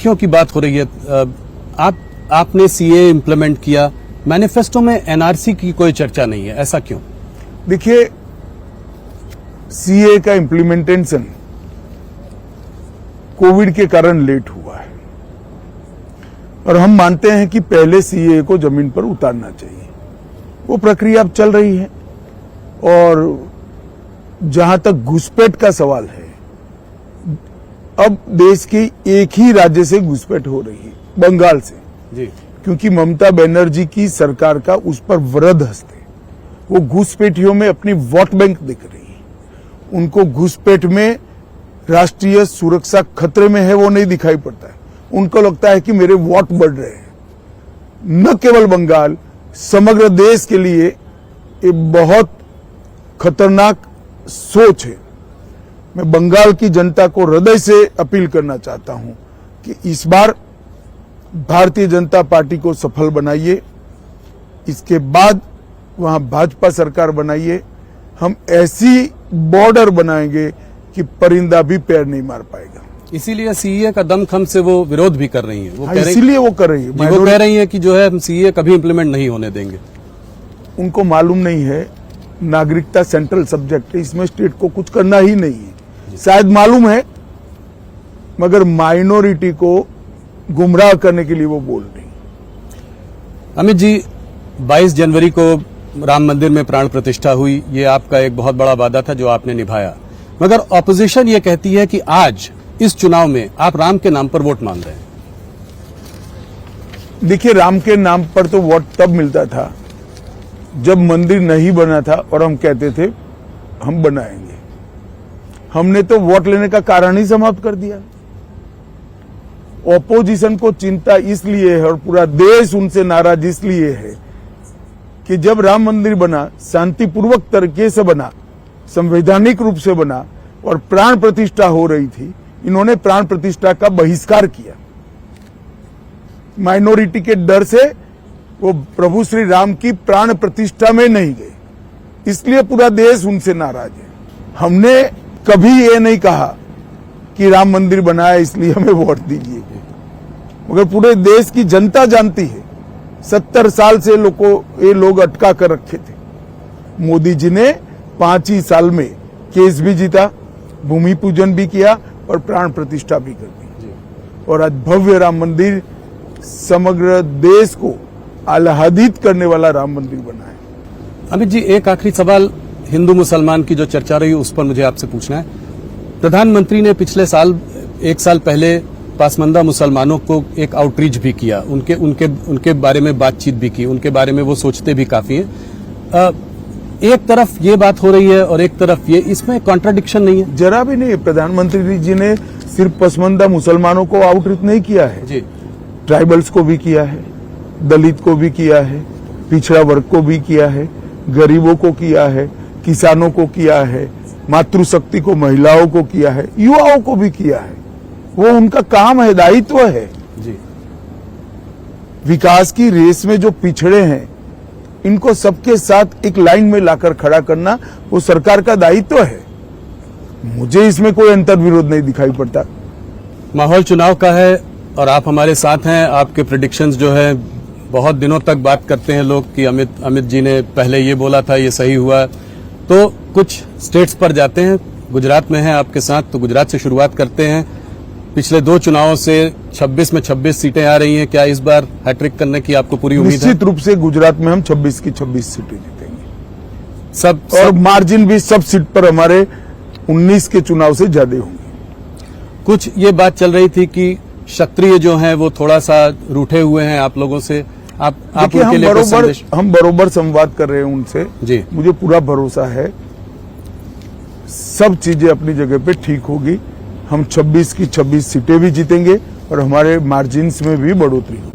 सुर्खियों की बात हो रही है। आपने सीए इम्प्लीमेंट किया, मैनिफेस्टो में एनआरसी की कोई चर्चा नहीं है, ऐसा क्यों? देखिए, सीए का इम्प्लीमेंटेशन कोविड के कारण लेट हुआ है और हम मानते हैं कि पहले सीए को जमीन पर उतारना चाहिए। वो प्रक्रिया अब चल रही है और जहां तक घुसपैठ का सवाल है, अब देश के एक ही राज्य से घुसपैठ हो रही है, बंगाल से जी। क्योंकि ममता बनर्जी की सरकार का उस पर वृहद हस्त है। वो घुसपैठियों में अपनी वोट बैंक दिख रही है। उनको घुसपैठ में राष्ट्रीय सुरक्षा खतरे में है, वो नहीं दिखाई पड़ता है। उनको लगता है कि मेरे वोट बढ़ रहे हैं। न केवल बंगाल, समग्र देश के लिए ये बहुत खतरनाक सोच है। मैं बंगाल की जनता को हृदय से अपील करना चाहता हूं कि इस बार भारतीय जनता पार्टी को सफल बनाइए, इसके बाद वहां भाजपा सरकार बनाइए। हम ऐसी बॉर्डर बनाएंगे कि परिंदा भी पैर नहीं मार पाएगा। इसीलिए सीए का दमखम से वो विरोध भी कर रही हैं। वो इसीलिए वो कर रही है। वो कह रही है कि जो है हम सीए कभी इम्प्लीमेंट नहीं होने देंगे। उनको मालूम नहीं है नागरिकता सेंट्रल सब्जेक्ट है, इसमें स्टेट को कुछ करना ही नहीं है। शायद मालूम है, मगर माइनॉरिटी को गुमराह करने के लिए वो बोल रही। अमित जी, 22 जनवरी को राम मंदिर में प्राण प्रतिष्ठा हुई, ये आपका एक बहुत बड़ा वादा था जो आपने निभाया, मगर ऑपोजिशन ये कहती है कि आज इस चुनाव में आप राम के नाम पर वोट मांग रहे हैं। देखिए, राम के नाम पर तो वोट तब मिलता था जब मंदिर नहीं बना था और हम कहते थे हम बनाएंगे। हमने तो वोट लेने का कारण ही समाप्त कर दिया। ऑपोजिशन को चिंता इसलिए है और पूरा देश उनसे नाराज इसलिए है कि जब राम मंदिर बना, शांतिपूर्वक तरीके से बना, संवैधानिक रूप से बना और प्राण प्रतिष्ठा हो रही थी, इन्होंने प्राण प्रतिष्ठा का बहिष्कार किया। माइनॉरिटी के डर से वो प्रभु श्री राम की प्राण प्रतिष्ठा में नहीं गए, इसलिए पूरा देश उनसे नाराज है। हमने कभी ये नहीं कहा कि राम मंदिर बनाया इसलिए हमें वोट दीजिए, मगर पूरे देश की जनता जानती है 70 साल से ये लोग अटका कर रखे थे। मोदी जी ने 5 ही साल में केस भी जीता, भूमि पूजन भी किया और प्राण प्रतिष्ठा भी कर दी और आज भव्य राम मंदिर, समग्र देश को आह्लादित करने वाला राम मंदिर बना है। अमित जी, एक आखिरी सवाल हिंदू मुसलमान की जो चर्चा रही उस पर मुझे आपसे पूछना है। प्रधानमंत्री ने पिछले साल, 1 साल पहले पासमानदा मुसलमानों को एक आउटरीच भी किया, उनके बारे में बातचीत भी की, उनके बारे में वो सोचते भी काफी हैं। एक तरफ ये बात हो रही है और एक तरफ ये, इसमें कॉन्ट्राडिक्शन नहीं है? जरा भी नहीं। प्रधानमंत्री जी ने सिर्फ पसमानदा मुसलमानों को आउटरीच नहीं किया है जी, ट्राइबल्स को भी किया है, दलित को भी किया है, पिछड़ा वर्ग को भी किया है, गरीबों को किया है, किसानों को किया है, मातृशक्ति को, महिलाओं को किया है, युवाओं को भी किया है। वो उनका काम है, दायित्व है जी। विकास की रेस में जो पिछड़े हैं, इनको सबके साथ एक लाइन में लाकर खड़ा करना वो सरकार का दायित्व है। मुझे इसमें कोई अंतर विरोध नहीं दिखाई पड़ता। माहौल चुनाव का है और आप हमारे साथ हैं। आपके प्रेडिक्शंस जो है, बहुत दिनों तक बात करते हैं लोग कि अमित जी ने पहले ये बोला था, ये सही हुआ। तो कुछ स्टेट्स पर जाते हैं, गुजरात में हैं आपके साथ, तो गुजरात से शुरुआत करते हैं। पिछले 2 चुनावों से 26 में 26 सीटें आ रही हैं। क्या इस बार हैट्रिक करने की आपको पूरी उम्मीद है? निश्चित रूप से गुजरात में हम 26 की 26 सीटें जीतेंगे सब और मार्जिन भी सब सीट पर हमारे 19 के चुनाव से ज्यादा होंगे। कुछ ये बात चल रही थी कि क्षत्रिय जो हैं वो थोड़ा सा रूठे हुए हैं आप लोगों से। आप उनके लिए कुछ संदेश? हम बरोबर संवाद कर रहे हैं उनसे जी। मुझे पूरा भरोसा है सब चीजें अपनी जगह पे ठीक होगी। हम 26 की 26 सीटें भी जीतेंगे और हमारे मार्जिन्स में भी बढ़ोतरी होगी।